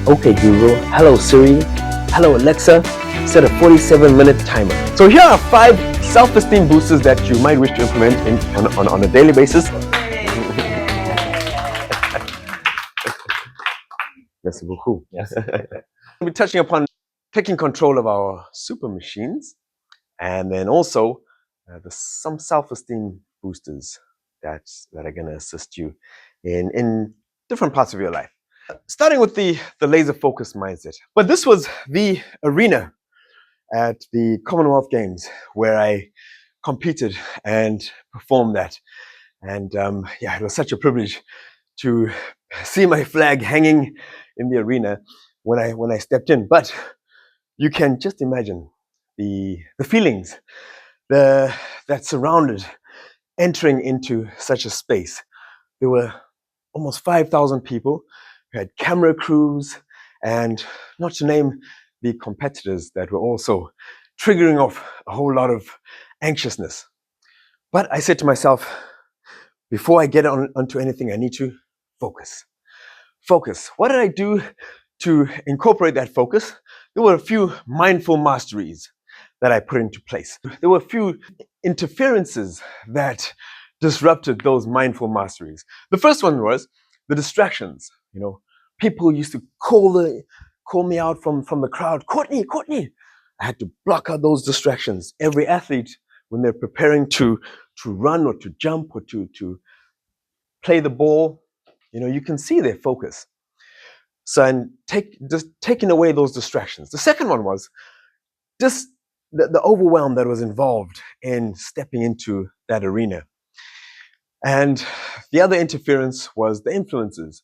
Okay Google, hello Siri, hello Alexa, set a 47-minute timer. So here are 5 self-esteem boosters that you might wish to implement on a daily basis. Merci beaucoup. Yes. We'll be touching upon taking control of our super machines, and then also some self-esteem boosters that are going to assist you in different parts of your life. Starting with the laser focused mindset. But this was the arena at the Commonwealth Games where I competed and performed that. And it was such a privilege to see my flag hanging in the arena when I stepped in. But you can just imagine the feelings that surrounded entering into such a space. There were almost 5,000 people. We had camera crews, and not to name the competitors that were also triggering off a whole lot of anxiousness. But I said to myself, before I get onto anything, I need to focus. Focus. What did I do to incorporate that focus? There were a few mindful masteries that I put into place. There were a few interferences that disrupted those mindful masteries. The first one was the distractions. You know, people used to call me out from the crowd, Courtney, Courtney. I had to block out those distractions. Every athlete, when they're preparing to run or to jump or to play the ball, you know, you can see their focus. So, and just taking away those distractions. The second one was just the overwhelm that was involved in stepping into that arena. And the other interference was the influences,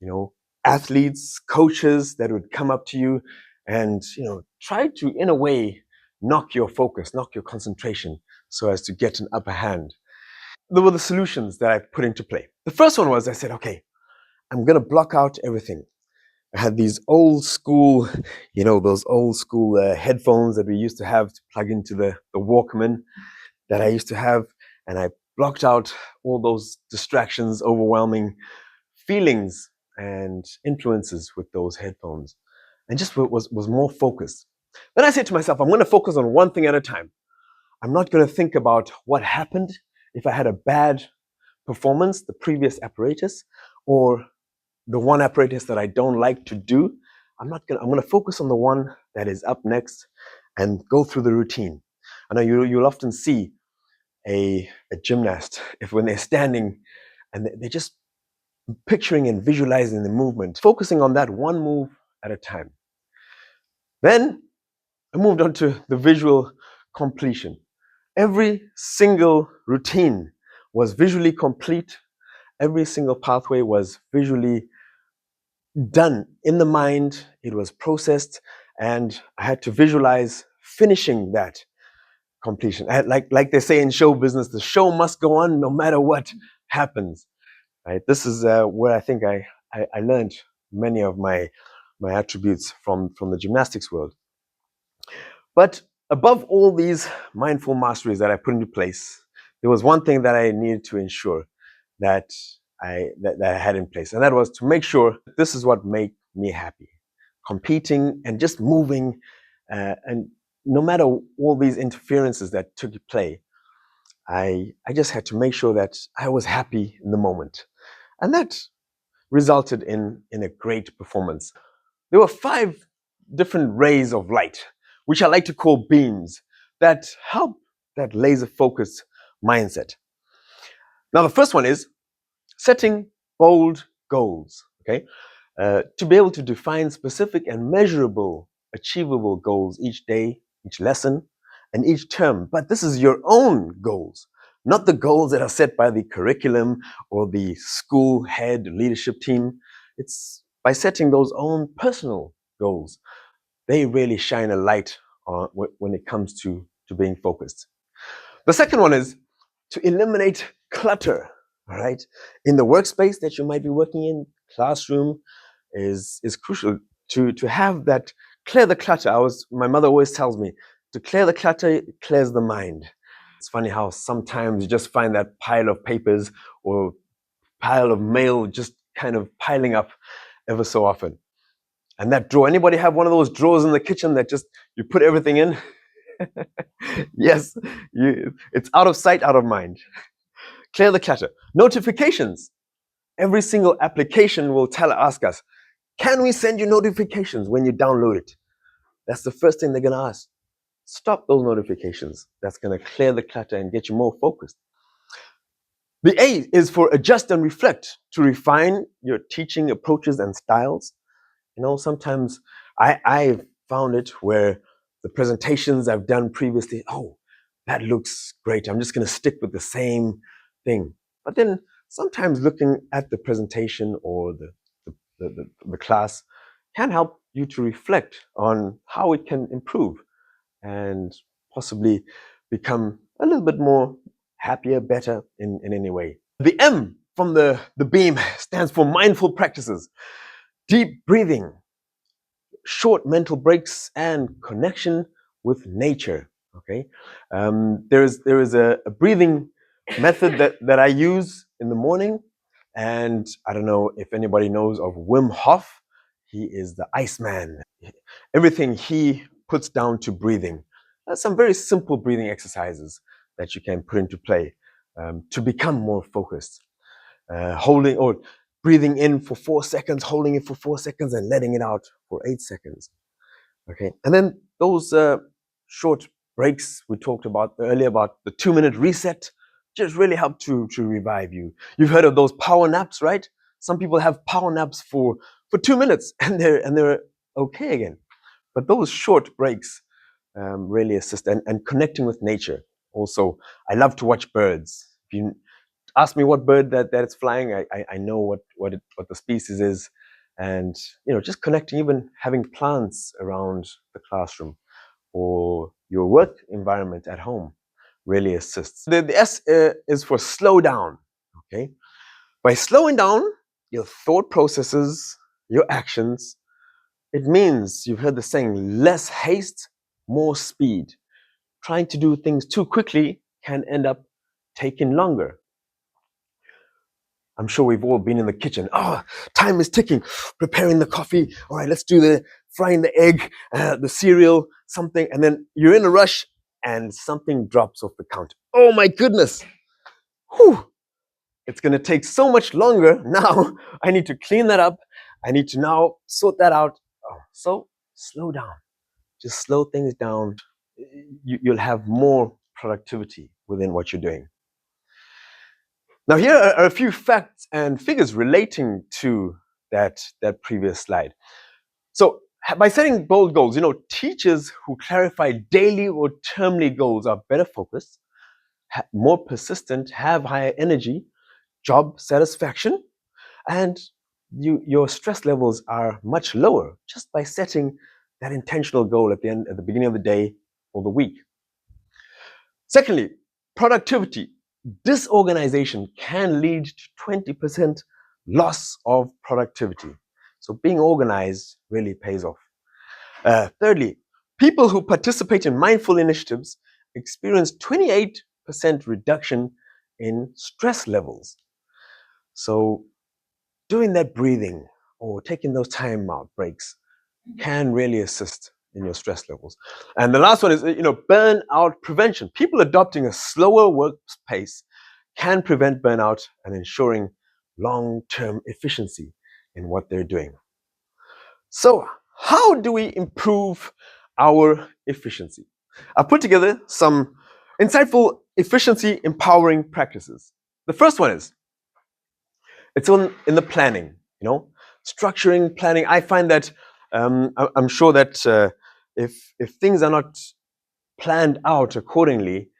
you know, athletes, coaches that would come up to you and, you know, try to, in a way, knock your focus, knock your concentration so as to get an upper hand. There were the solutions that I put into play. The first one was I said, okay, I'm going to block out everything. I had these old school, you know, those old school headphones that we used to have to plug into the Walkman that I used to have. And I blocked out all those distractions, overwhelming feelings and influences with those headphones, and just was more focused. Then I said to myself, I'm going to focus on one thing at a time. I'm not going to think about what happened if I had a bad performance, the previous apparatus, or the one apparatus that I don't like to do. I'm going to focus on the one that is up next and go through the routine. I know you'll often see a gymnast when they're standing and they're just picturing and visualizing the movement, focusing on that one move at a time. Then I moved on to the visual completion. Every single routine was visually complete. Every single pathway was visually done in the mind. It was processed, and I had to visualize finishing that completion. Like they say in show business, the show must go on no matter what happens. Right? This is where I think I learned many of my attributes from the gymnastics world. But above all these mindful masteries that I put into place, there was one thing that I needed to ensure that I had in place, and that was to make sure this is what made me happy. Competing and just moving, and no matter all these interferences that took place, I just had to make sure that I was happy in the moment. And that resulted in a great performance. There were 5 different rays of light, which I like to call beams, that help that laser focused mindset. Now, the first one is setting bold goals, okay? To be able to define specific and measurable, achievable goals each day, each lesson, and each term. But this is your own goals, not the goals that are set by the curriculum or the school head leadership team. It's by setting those own personal goals. They really shine a light on when it comes to being focused. The second one is to eliminate clutter, all right? In the workspace that you might be working in, classroom, is crucial to have that, clear the clutter. My mother always tells me, to clear the clutter clears the mind. It's funny how sometimes you just find that pile of papers or pile of mail just kind of piling up ever so often. And that drawer, anybody have one of those drawers in the kitchen that just, you put everything in? Yes, it's out of sight, out of mind. Clear the clutter. Notifications. Every single application will ask us, can we send you notifications when you download it? That's the first thing they're going to ask. Stop those notifications. That's going to clear the clutter and get you more focused. The A is for adjust and reflect, to refine your teaching approaches and styles. You know, sometimes I've found it where the presentations I've done previously, oh, that looks great. I'm just going to stick with the same thing. But then sometimes looking at the presentation or the class can help you to reflect on how it can improve and possibly become a little bit more happier, better in any way. The M from the beam stands for mindful practices. Deep breathing, short mental breaks, and connection with nature. Okay, there is a breathing method that I use in the morning, and I don't know if anybody knows of Wim Hof. He is the Iceman. Everything he puts down to breathing. Some very simple breathing exercises that you can put into play to become more focused. Holding or breathing in for 4 seconds, holding it for 4 seconds, and letting it out for 8 seconds. Okay, and then those short breaks we talked about earlier, about the 2-minute reset, just really help to revive you. You've heard of those power naps, right? Some people have power naps for 2 minutes and they're okay again. But those short breaks really assist, and connecting with nature. Also, I love to watch birds. If you ask me what bird that it's flying, I know what the species is, and just connecting, even having plants around the classroom or your work environment at home really assists. The S is for slow down. Okay, by slowing down your thought processes, your actions, it means, you've heard the saying, less haste, more speed. Trying to do things too quickly can end up taking longer. I'm sure we've all been in the kitchen. Oh, time is ticking. Preparing the coffee. All right, let's do the frying the egg, the cereal, something. And then you're in a rush and something drops off the counter. Oh my goodness. Whew. It's going to take so much longer. Now I need to clean that up. I need to now sort that out. Oh, so slow down. Just slow things down. You'll have more productivity within what you're doing. Now, here are a few facts and figures relating to that previous slide. So, by setting bold goals, teachers who clarify daily or termly goals are better focused, more persistent, have higher energy, job satisfaction, and your stress levels are much lower just by setting that intentional goal at the beginning of the day or the week. Secondly, productivity. Disorganization can lead to 20% loss of productivity. So being organized really pays off. Thirdly, people who participate in mindful initiatives experience 28% reduction in stress levels. So doing that breathing or taking those time out breaks can really assist in your stress levels. And the last one is, burnout prevention. People adopting a slower work pace can prevent burnout and ensuring long-term efficiency in what they're doing. So, how do we improve our efficiency? I've put together some insightful efficiency empowering practices. The first one is, it's in the planning, structuring, planning. I find that I'm sure that if things are not planned out accordingly,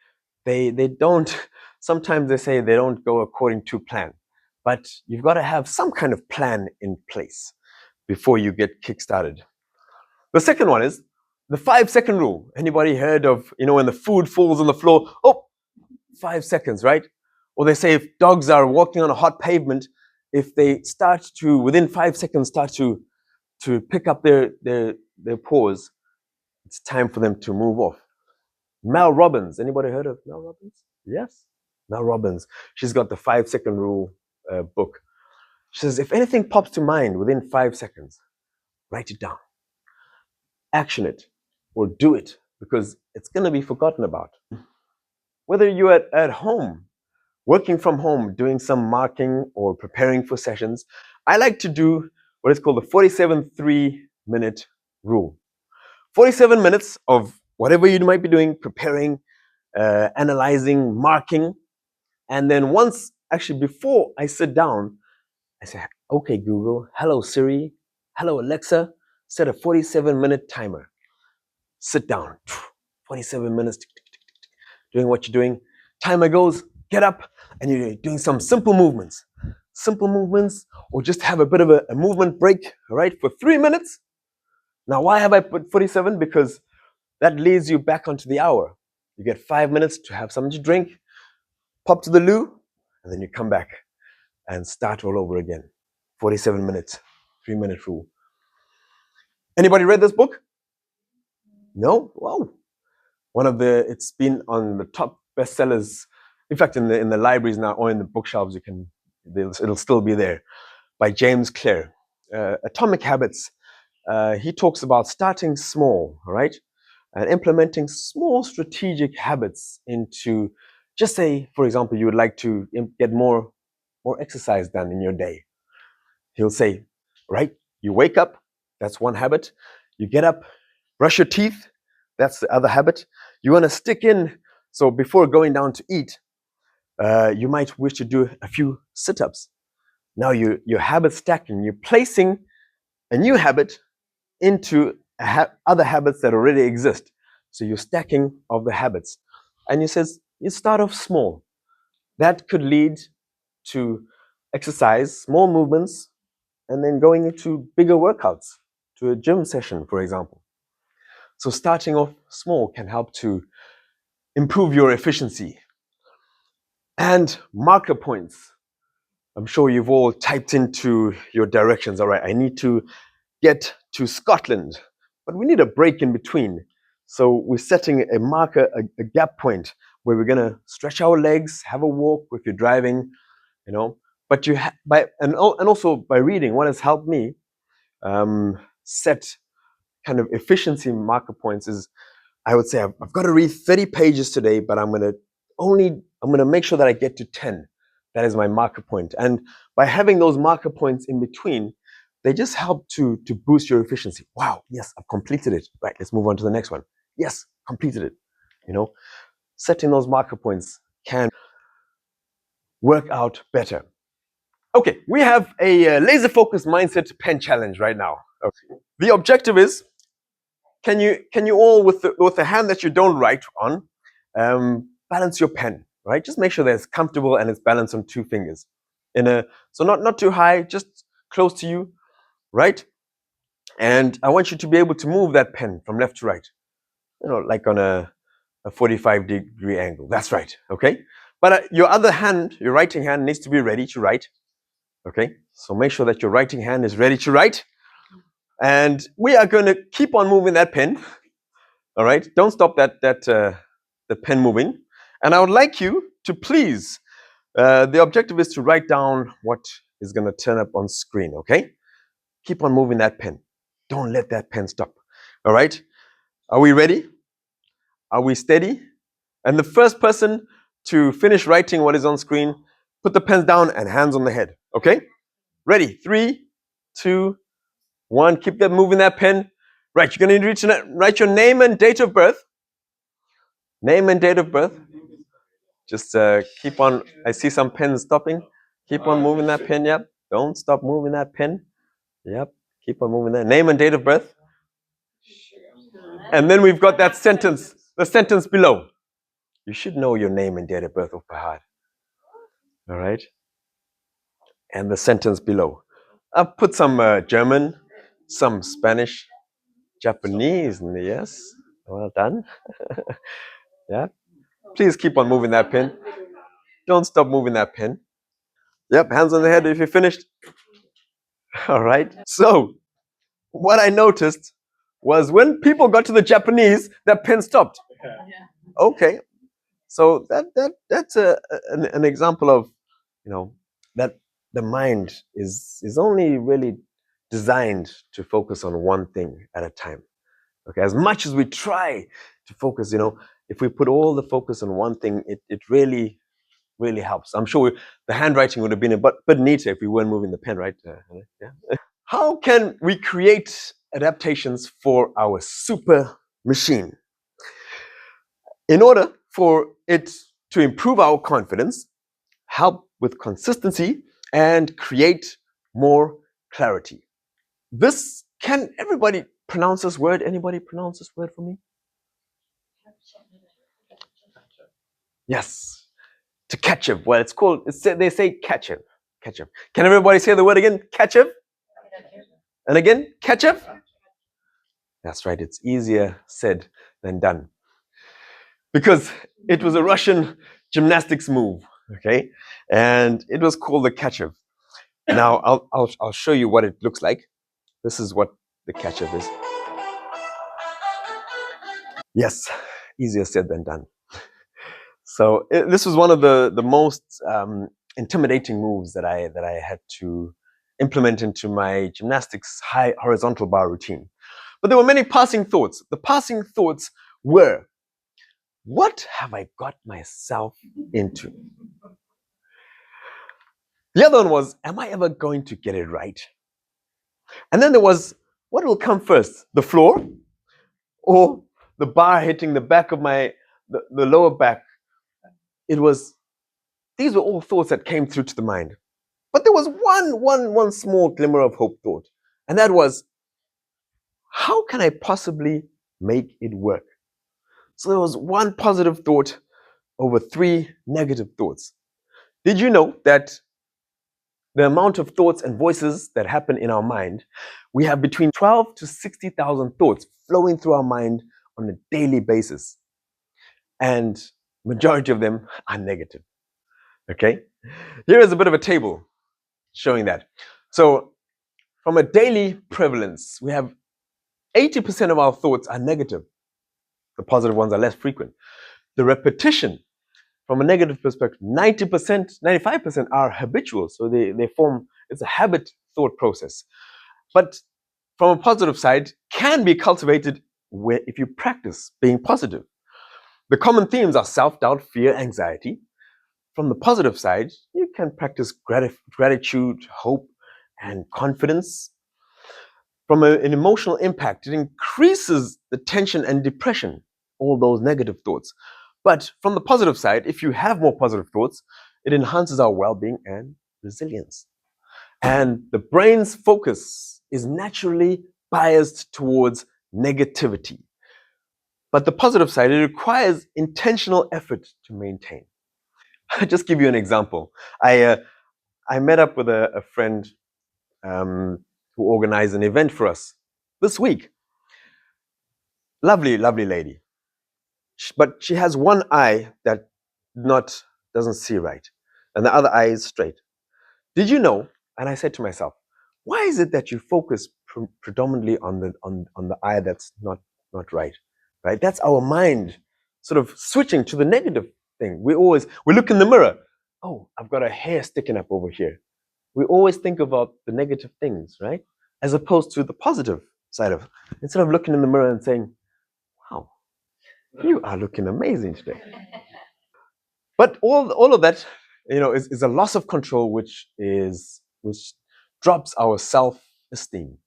they don't. Sometimes they say they don't go according to plan, but you've got to have some kind of plan in place before you get kickstarted. The second one is the 5-second rule. Anybody heard of when the food falls on the floor? Oh, 5 seconds, right? Or they say if dogs are walking on a hot pavement, if they start to, within 5 seconds, start to pick up their paws, it's time for them to move off. Mel Robbins. Anybody heard of Mel Robbins? Yes. Mel Robbins. She's got the 5-second rule book. She says, if anything pops to mind within 5 seconds, Write it down. Action it or do it, because it's going to be forgotten about. Whether you're at home, working from home, doing some marking or preparing for sessions, I like to do what is called the 47 3-minute rule. 47 minutes of whatever you might be doing, preparing, analyzing, marking. And then once, actually before I sit down, I say, okay, Google, hello, Siri, hello, Alexa, set a 47-minute timer. Sit down, 47 minutes, doing what you're doing. Timer goes, get up, and you're doing some simple movements. Simple movements, or just have a bit of a movement break, all right, for 3 minutes. Now, why have I put 47? Because that leads you back onto the hour. You get 5 minutes to have something to drink, pop to the loo, and then you come back and start all over again. 47 minutes, 3-minute rule. Anybody read this book? No? Wow. It's been on the top bestsellers. In fact, in the libraries now or in the bookshelves, it'll still be there. By James Clear. Atomic Habits. He talks about starting small, right? And implementing small strategic habits into, just say, for example, you would like to get more exercise done in your day. He'll say, right, you wake up, that's one habit. You get up, brush your teeth, that's the other habit. You want to stick in, so before going down to eat, you might wish to do a few sit-ups. Now you're habit stacking, you're placing a new habit into other habits that already exist. So you're stacking of the habits. And he says, you start off small. That could lead to exercise, small movements, and then going into bigger workouts, to a gym session, for example. So starting off small can help to improve your efficiency. And marker points. I'm sure you've all typed into your directions. All right, I need to get to Scotland, but we need a break in between. So we're setting a marker, a gap point, where we're gonna stretch our legs, have a walk if you're driving, you know. But and also by reading, what has helped me set kind of efficiency marker points is, I would say I've got to read 30 pages today, but I'm gonna make sure that I get to 10. That is my marker point. And by having those marker points in between, they just help to boost your efficiency. Wow, yes, I've completed it. Right, let's move on to the next one. Yes, completed it. You know, setting those marker points can work out better. Okay, we have a laser-focused mindset pen challenge right now. Okay. The objective is, can you all, with the hand that you don't write on, balance your pen, right? Just make sure that it's comfortable and it's balanced on 2 fingers. So not too high, just close to you, right? And I want you to be able to move that pen from left to right, like on a 45-degree angle. That's right, okay? But your other hand, your writing hand, needs to be ready to write, okay? So make sure that your writing hand is ready to write. And we are going to keep on moving that pen, all right? Don't stop the pen moving. And I would like you to please, the objective is to write down what is going to turn up on screen, okay? Keep on moving that pen. Don't let that pen stop, all right? Are we ready? Are we steady? And the first person to finish writing what is on screen, put the pens down and hands on the head, okay? Ready? 3, 2, 1. Keep that moving that pen. Right, you're going to write your name and date of birth. Name and date of birth. Just keep on. I see some pens stopping. Keep on moving that pen. Yep. Don't stop moving that pen. Yep. Keep on moving that. Name and date of birth. And then we've got that sentence, the sentence below. You should know your name and date of birth off by heart. All right. And the sentence below. I've put some German, some Spanish, Japanese. Yes. Well done. Yeah. Please keep on moving that pen. Don't stop moving that pen. Yep. Hands on the head if you're finished. All right. So what I noticed was when people got to the Japanese, that pen stopped. Okay. So that's an example of, that the mind is only really designed to focus on one thing at a time. Okay, as much as we try to focus, if we put all the focus on one thing, it really, really helps. I'm sure the handwriting would have been a bit neater if we weren't moving the pen, right? Yeah. How can we create adaptations for our super machine? In order for it to improve our confidence, help with consistency, and create more clarity. Can everybody pronounce this word? Anybody pronounce this word for me? Yes. To ketchup. Well, they say ketchup. Ketchup. Can everybody say the word again? Ketchup? And again, ketchup? That's right. It's easier said than done. Because it was a Russian gymnastics move, okay? And it was called the ketchup. Now, I'll show you what it looks like. This is what the ketchup is. Yes, easier said than done. So this was one of the most intimidating moves that I had to implement into my gymnastics high horizontal bar routine. But there were many passing thoughts. The passing thoughts were, what have I got myself into? The other one was, am I ever going to get it right? And then there was, what will come first, the floor or the bar hitting the back of the lower back? These were all thoughts that came through to the mind. But there was one small glimmer of hope thought, and that was, how can I possibly make it work? So there was one positive thought over 3 negative thoughts. Did you know that the amount of thoughts and voices that happen in our mind, we have between 12 to 60,000 thoughts flowing through our mind on a daily basis, and majority of them are negative. Okay, here is a bit of a table showing that. So from a daily prevalence, we have 80% of our thoughts are negative. The positive ones are less frequent. The repetition, from a negative perspective, 90%, 95% are habitual. So it's a habit thought process. But from a positive side, can be cultivated if you practice being positive. The common themes are self-doubt, fear, anxiety. From the positive side, you can practice gratitude, hope, and confidence. From an emotional impact, it increases the tension and depression, all those negative thoughts. But from the positive side, if you have more positive thoughts, it enhances our well-being and resilience. And the brain's focus is naturally biased towards negativity. But the positive side, it requires intentional effort to maintain. I'll just give you an example. I met up with a friend who organized an event for us this week. Lovely, lovely lady. But she has one eye that doesn't see right, and the other eye is straight. Did you know? And I said to myself, why is it that you focus predominantly on the eye that's not right? Right? That's our mind sort of switching to the negative thing. We look in the mirror. Oh, I've got a hair sticking up over here. We always think about the negative things, right? As opposed to the positive side of it. Instead of looking in the mirror and saying, wow, you are looking amazing today. But all of that, is a loss of control, which drops our self-esteem.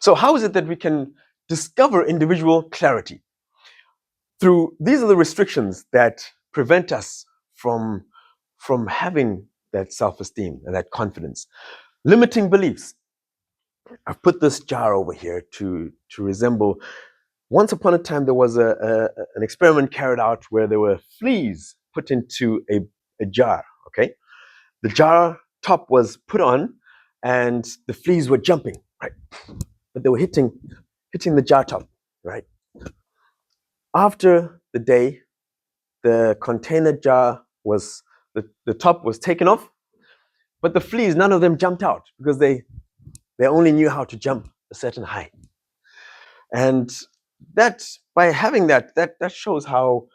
So how is it that we can discover individual clarity? These are the restrictions that prevent us from having that self-esteem and that confidence. Limiting beliefs. I've put this jar over here to resemble. Once upon a time, there was an experiment carried out where there were fleas put into a jar. Okay, the jar top was put on, and the fleas were jumping, right? But they were hitting the jar top, right? After the day, the container jar the top was taken off, but the fleas, none of them jumped out because they only knew how to jump a certain height. And that, by having that shows how,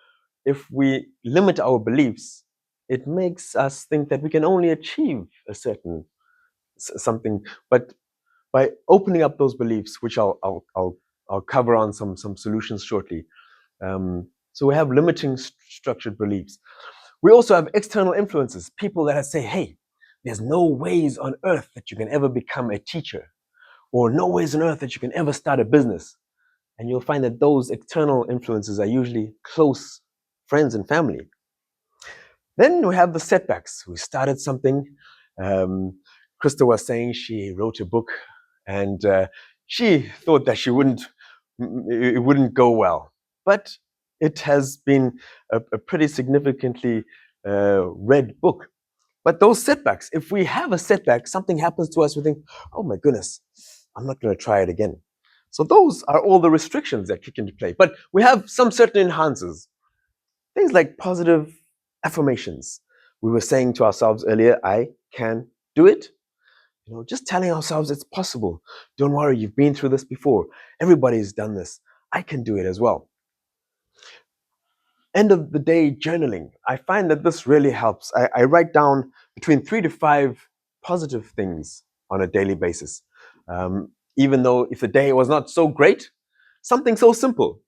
if we limit our beliefs, it makes us think that we can only achieve a certain something. But by opening up those beliefs, which I'll cover on some solutions shortly. So we have limiting structured beliefs. We also have external influences, people that say, hey, there's no ways on earth that you can ever become a teacher, or no ways on earth that you can ever start a business. And you'll find that those external influences are usually close friends and family. Then we have the setbacks. We started something. Krista was saying she wrote a book, and she thought that it wouldn't go well. But it has been a pretty significantly read book. But those setbacks, if we have a setback, something happens to us, we think, oh my goodness, I'm not going to try it again. So those are all the restrictions that kick into play. But we have some certain enhancers. Things like positive affirmations. We were saying to ourselves earlier, I can do it. Just telling ourselves it's possible. Don't worry, you've been through this before. Everybody's done this. I can do it as well. End of the day journaling. I find that this really helps. I write down between 3 to 5 positive things on a daily basis. Even though if the day was not so great, something so simple.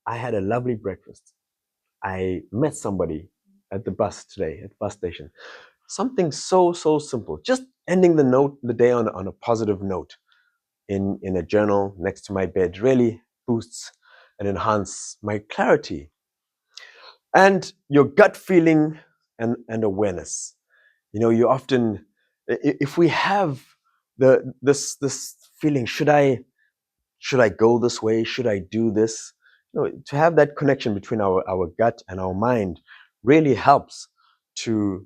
I had a lovely breakfast. I met somebody at the bus today, at the bus station. Something so simple. Just ending the day on a positive note in a journal next to my bed really boosts and enhances my clarity. And your gut feeling and awareness. You often, if we have this feeling, should I go this way? Should I do this? To have that connection between our gut and our mind really helps to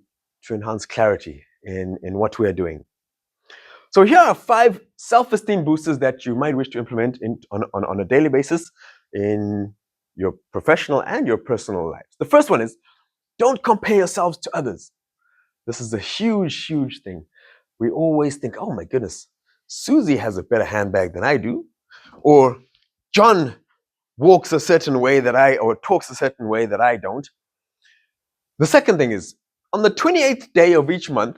enhance clarity in what we are doing. So here are 5 self-esteem boosters that you might wish to implement on a daily basis in your professional and your personal lives. The first one is, don't compare yourselves to others. This is a huge thing. We always think, oh my goodness, Susie has a better handbag than I do, or John walks a certain way or talks a certain way that I don't. The second thing is, on the 28th day of each month,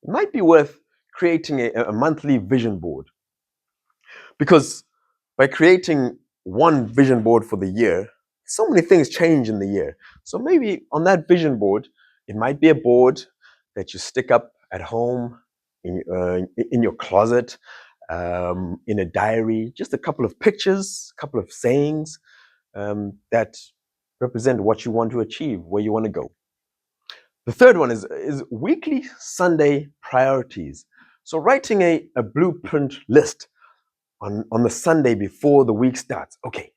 it might be worth creating a monthly vision board. Because by creating one vision board for the year, so many things change in the year. So maybe on that vision board, it might be a board that you stick up at home, in your closet, in a diary, just a couple of pictures, a couple of sayings that represent what you want to achieve, where you want to go. The third one is weekly Sunday priorities. So writing a blueprint list on the Sunday before the week starts. Okay,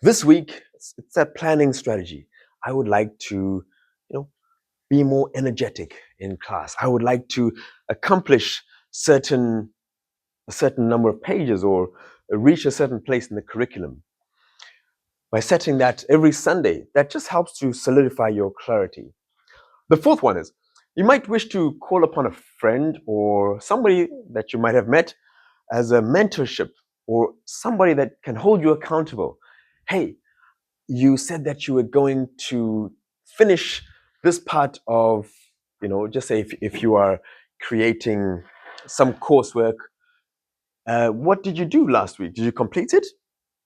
this week, it's that planning strategy. I would like to, be more energetic in class. I would like to accomplish a certain number of pages or reach a certain place in the curriculum. By setting that every Sunday, that just helps to solidify your clarity. The fourth one is, you might wish to call upon a friend or somebody that you might have met as a mentorship or somebody that can hold you accountable. Hey, you said that you were going to finish this part of, just say if you are creating some coursework, what did you do last week? Did you complete it?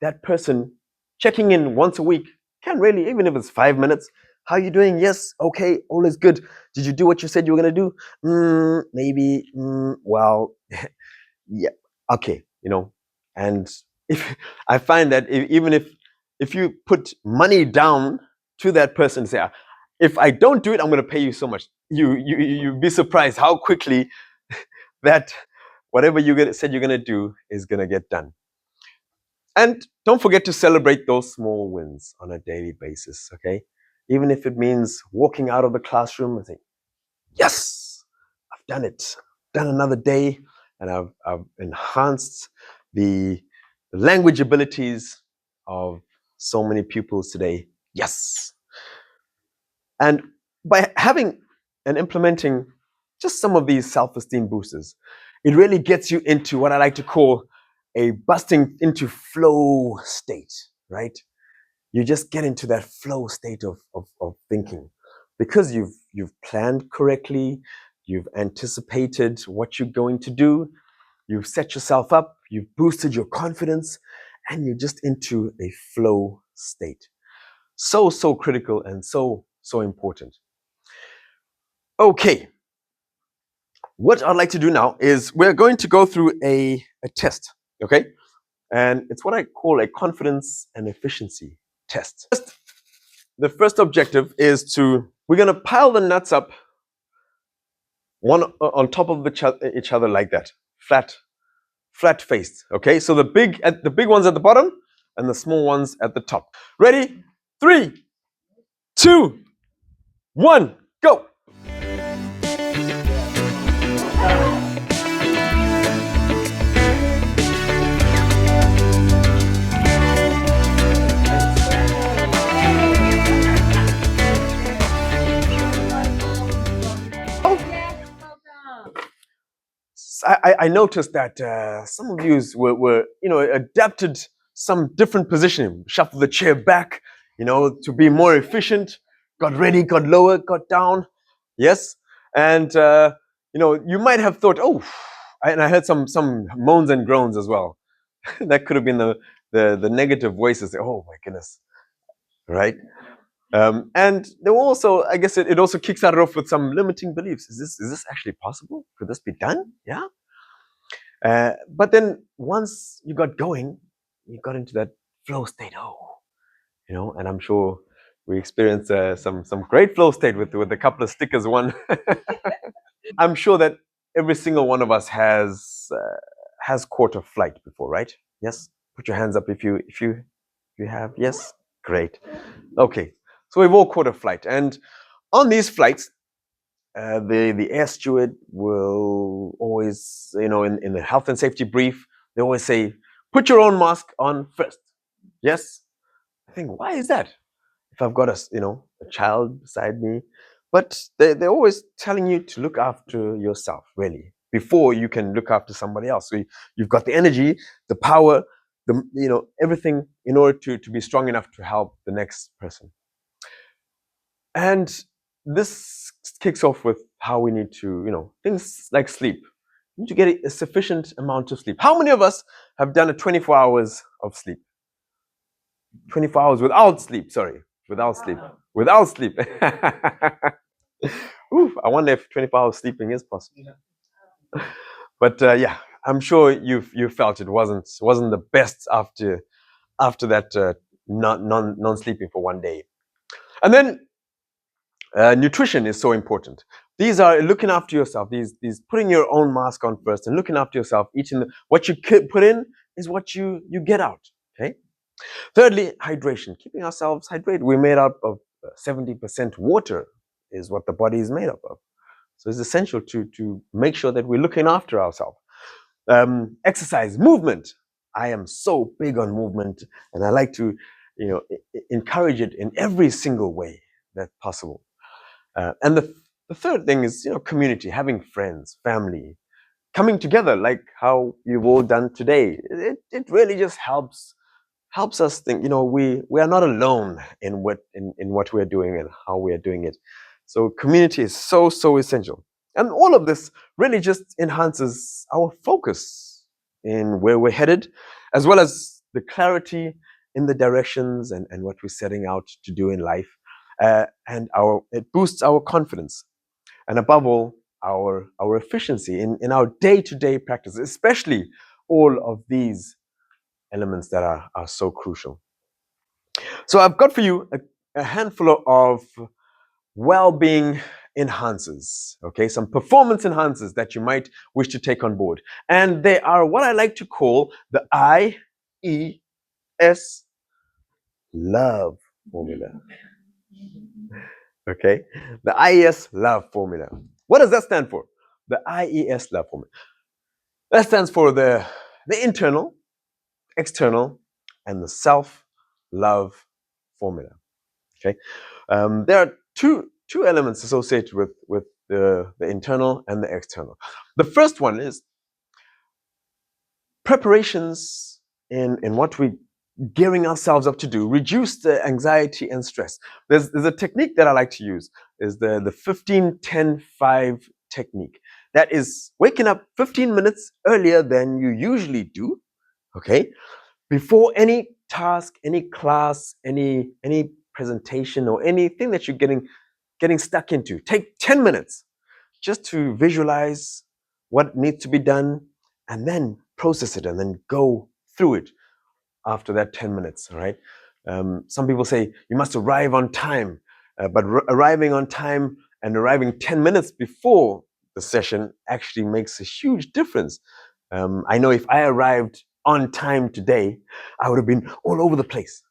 That person checking in once a week can really, even if it's 5 minutes, how are you doing? Yes, okay, all is good. Did you do what you said you were going to do? Maybe, well, yeah, okay, and if I find that even if you put money down to that person, say, if I don't do it, I'm going to pay you so much. You'd be surprised how quickly that whatever said you're going to do is going to get done. And don't forget to celebrate those small wins on a daily basis, okay? Even if it means walking out of the classroom and saying, yes, I've done it. Done another day, and I've enhanced the language abilities of so many pupils today. Yes. And by having and implementing just some of these self-esteem boosters, it really gets you into what I like to call a busting into flow state, right? You just get into that flow state of thinking because you've planned correctly, you've anticipated what you're going to do, you've set yourself up, you've boosted your confidence, and you're just into a flow state. So critical and so important. Okay, what I'd like to do now is we're going to go through a test, okay? And it's what I call a confidence and efficiency test. The first objective is we're going to pile the nuts up one on top of each other like that, flat faced, okay? So the big ones at the bottom and the small ones at the top. Ready? 3, 2, 1, go. I noticed that some of you were adapted some different positioning, shuffle the chair back, to be more efficient, got ready, got lower, got down, yes, and you might have thought, oh, and I heard some moans and groans as well. That could have been the negative voices. Oh my goodness, right? And there were also, I guess, it also kicks it off with some limiting beliefs. Is this actually possible? Could this be done? Yeah. But then once you got going, you got into that flow state. And I'm sure we experienced some great flow state with a couple of stickers. One, I'm sure that every single one of us has caught a flight before, right? Yes. Put your hands up if you have. Yes. Great. Okay. So we've all caught a flight, and on these flights, the air steward will always, in the health and safety brief, they always say, put your own mask on first. Yes? I think, why is that? If I've got a child beside me. But they're always telling you to look after yourself, really, before you can look after somebody else. So you've got the energy, the power, everything in order to be strong enough to help the next person. And this kicks off with how we need to, things like sleep. You need to get a sufficient amount of sleep. How many of us have done 24 hours of sleep? 24 hours without sleep, sorry. Without sleep. Oof, I wonder if 24 hours sleeping is possible. But yeah, I'm sure you felt it wasn't the best after that non-sleeping for one day. And then nutrition is so important. These are looking after yourself. These putting your own mask on first and looking after yourself. What you put in is what you get out. Okay. Thirdly, hydration. Keeping ourselves hydrated. We're made up of 70% water, is what the body is made up of. So it's essential to make sure that we're looking after ourselves. Exercise, movement. I am so big on movement, and I like to, encourage it in every single way that's possible. And the third thing is, community, having friends, family, coming together like how you've all done today. It really just helps us think, we are not alone in what we're doing and how we are doing it. So community is so essential. And all of this really just enhances our focus in where we're headed, as well as the clarity in the directions and what we're setting out to do in life. And it boosts our confidence, and above all, our efficiency in our day-to-day practice, especially all of these elements that are so crucial. So I've got for you a handful of well-being enhancers, okay, some performance enhancers that you might wish to take on board. And they are what I like to call the IES love formula. Okay, the IES love formula. What does that stand for? The IES love formula. That stands for the internal, external, and the self-love formula. Okay, there are two elements associated with the internal and the external. The first one is preparations in what we gearing ourselves up to do, reduce the anxiety and stress. There's a technique that I like to use, is the 15-10-5 technique. That is waking up 15 minutes earlier than you usually do, okay? Before any task, any class, any presentation or anything that you're getting stuck into. Take 10 minutes just to visualize what needs to be done and then process it and then go through it after that 10 minutes, all right? Some people say you must arrive on time, but arriving on time and arriving 10 minutes before the session actually makes a huge difference. I know if I arrived on time today, I would have been all over the place.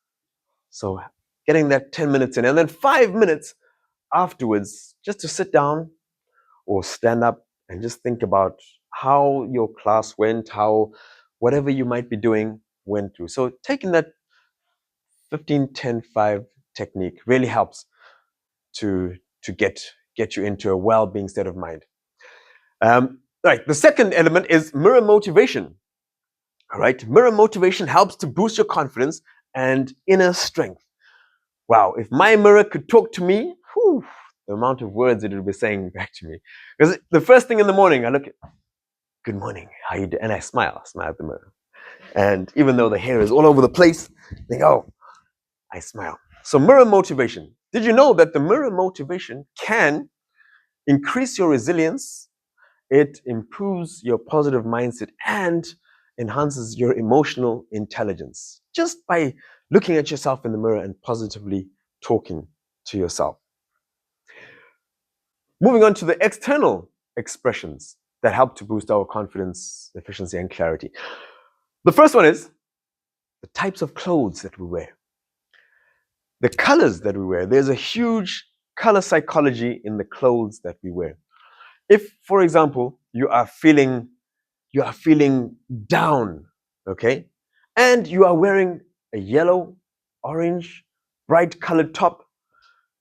So getting that 10 minutes in and then 5 minutes afterwards, just to sit down or stand up and just think about how your class went, how whatever you might be doing went through. So taking that 15-10-5 technique really helps to get you into a well-being state of mind. Right, the second element is mirror motivation. All right, mirror motivation helps to boost your confidence and inner strength. Wow, if my mirror could talk to me, whew, the amount of words it would be saying back to me. Because the first thing in the morning, I look at, good morning, how you doing? And I smile at the mirror. And even though the hair is all over the place, I think, oh, I smile. So mirror motivation. Did you know that the mirror motivation can increase your resilience? It improves your positive mindset and enhances your emotional intelligence just by looking at yourself in the mirror and positively talking to yourself. Moving on to the external expressions that help to boost our confidence, efficiency, and clarity. The first one is the types of clothes that we wear. The colors that we wear. There's a huge color psychology in the clothes that we wear. If, for example, you are feeling down, okay, and you are wearing a yellow, orange, bright colored top,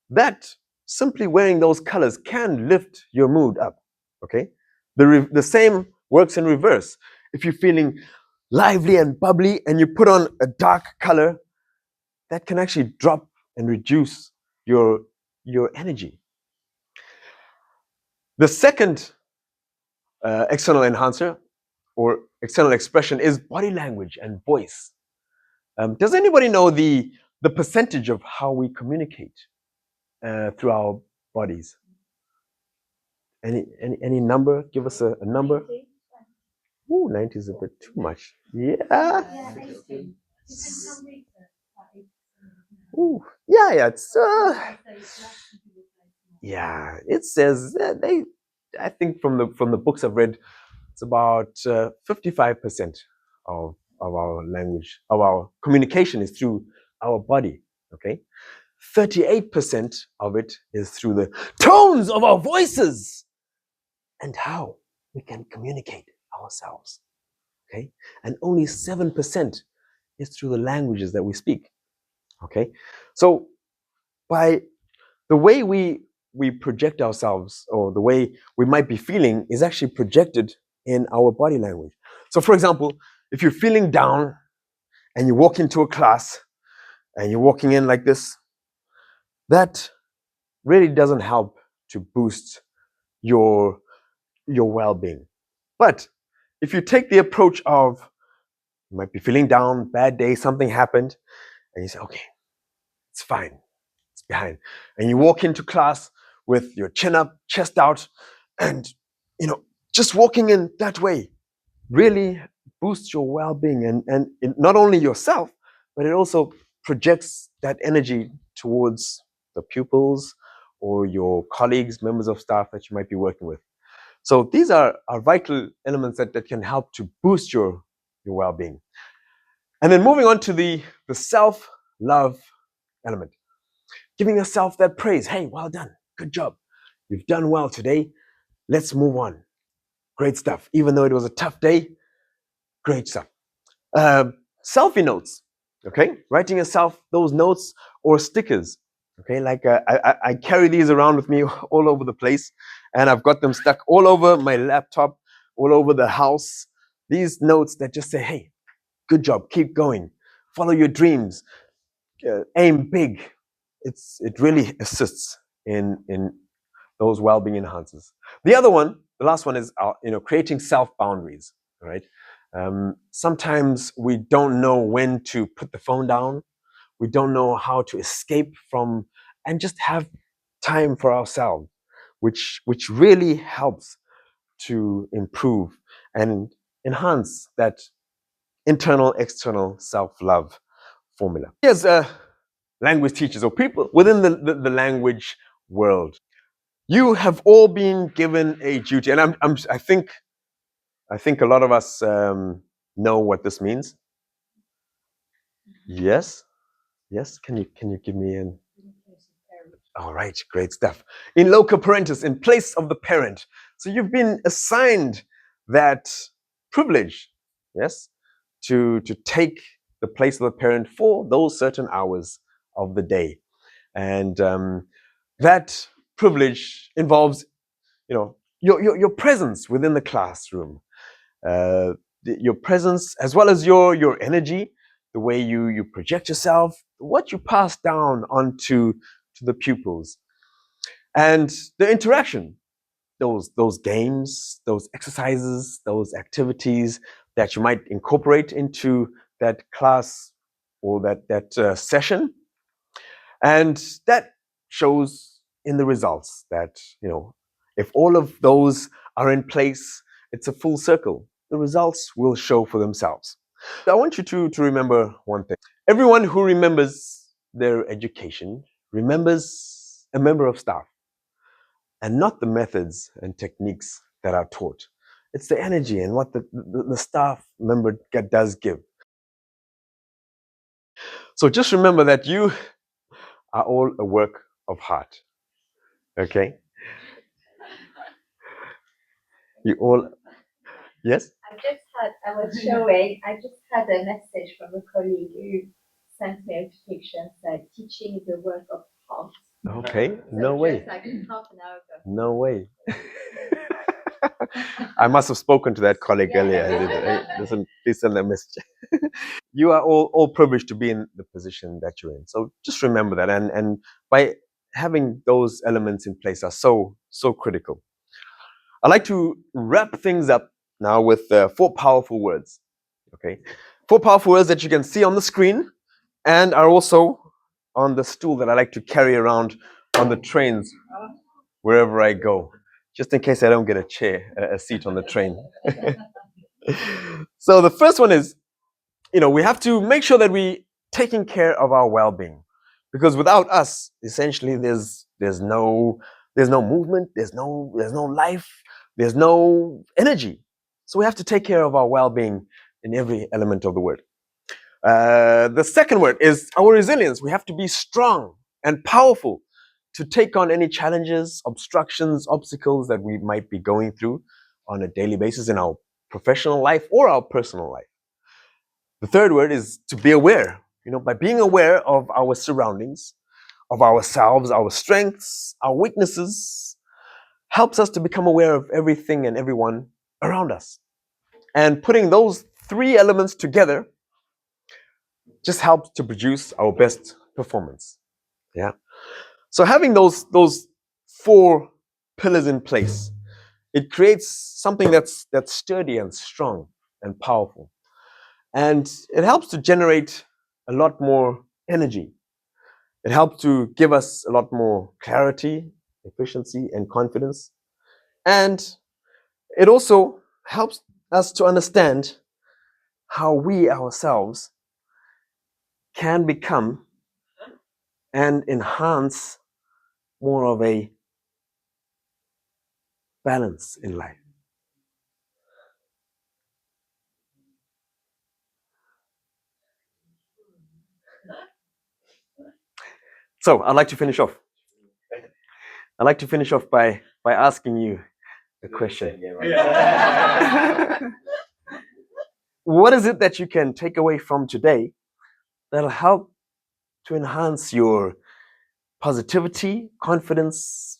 that simply wearing those colors can lift your mood up, okay? The same works in reverse. If you're feeling lively and bubbly and you put on a dark color, that can actually drop and reduce your energy. The second external enhancer or external expression is body language and voice. Does anybody know the percentage of how we communicate through our bodies? Any number? Give us a number. Ooh, 90 is a bit too much. Yeah. Ooh, yeah. It's yeah. It says I think from the books I've read, it's about 55% of our language, of our communication is through our body. Okay, 38% of it is through the tones of our voices and how we can communicate ourselves. Okay, and only 7% is through the languages that we speak. Okay, so by the way we project ourselves, or the way we might be feeling, is actually projected in our body language. So for example, if you're feeling down and you walk into a class and you're walking in like this, that really doesn't help to boost your well-being. But if you take the approach of, you might be feeling down, bad day, something happened, and you say, okay, it's fine, it's behind. And you walk into class with your chin up, chest out, and just walking in that way really boosts your well-being and not only yourself, but it also projects that energy towards the pupils or your colleagues, members of staff that you might be working with. So these are vital elements that can help to boost your well-being. And then moving on to the self-love element. Giving yourself that praise. Hey, well done. Good job. You've done well today. Let's move on. Great stuff. Even though it was a tough day, great stuff. Selfie notes. Okay, writing yourself those notes or stickers. Okay, like I carry these around with me all over the place, and I've got them stuck all over my laptop, all over the house. These notes that just say, hey, good job, keep going, follow your dreams, aim big. It really assists in those well-being enhancers. The other one, the last one is creating self-boundaries. Right? Sometimes we don't know when to put the phone down. We don't know how to escape from and just have time for ourselves, which really helps to improve and enhance that internal external self-love formula. Here's language teachers or people within the language world. You have all been given a duty, and I think a lot of us know what this means. Yes, yes. Can you give me an? All right, great stuff. In loco parentis, in place of the parent. So you've been assigned that privilege, yes, to take the place of the parent for those certain hours of the day, and that privilege involves, your presence within the classroom, your presence as well as your energy, the way you project yourself, what you pass down onto the pupils, and the interaction, those games, those exercises, those activities that you might incorporate into that class or that session, and that shows in the results that, if all of those are in place, it's a full circle. The results will show for themselves. I want you to remember one thing. Everyone who remembers their education remembers a member of staff, and not the methods and techniques that are taught. It's the energy and what the staff member does give. So just remember that you are all a work of heart. Okay? You all, yes? I just had a message from a colleague who sent me a notification saying teaching is a work of heart. Okay, no way. Just like half an hour ago. No way. I must have spoken to that colleague earlier. Please send that message. You are all privileged to be in the position that you're in. So just remember that. And by having those elements in place are so critical. I'd like to wrap things up now with 4 powerful words. Okay, 4 powerful words that you can see on the screen and are also on the stool that I like to carry around on the trains wherever I go, just in case I don't get a seat on the train. So the first one is, we have to make sure that we taking care of our well-being, because without us, essentially, there's no movement, there's no life, there's no energy. So we have to take care of our well-being in every element of the word. The second word is our resilience. We have to be strong and powerful to take on any challenges, obstructions, obstacles that we might be going through on a daily basis in our professional life or our personal life. The third word is to be aware. By being aware of our surroundings, of ourselves, our strengths, our weaknesses, helps us to become aware of everything and everyone around us. And putting those 3 elements together just helps to produce our best performance. Yeah. So having those 4 pillars in place, it creates something that's sturdy and strong and powerful. And it helps to generate a lot more energy. It helps to give us a lot more clarity, efficiency, and confidence. And it also helps us to understand how we ourselves can become and enhance more of a balance in life. So I'd like to finish off. By asking you a question. What is it that you can take away from today that'll help to enhance your positivity, confidence,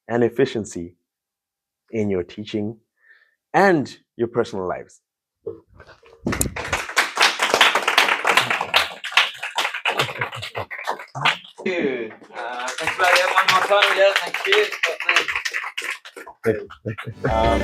and efficiency in your teaching and your personal lives? Thank you. Thanks, Maria. One more time. Yeah, thank you. Nice.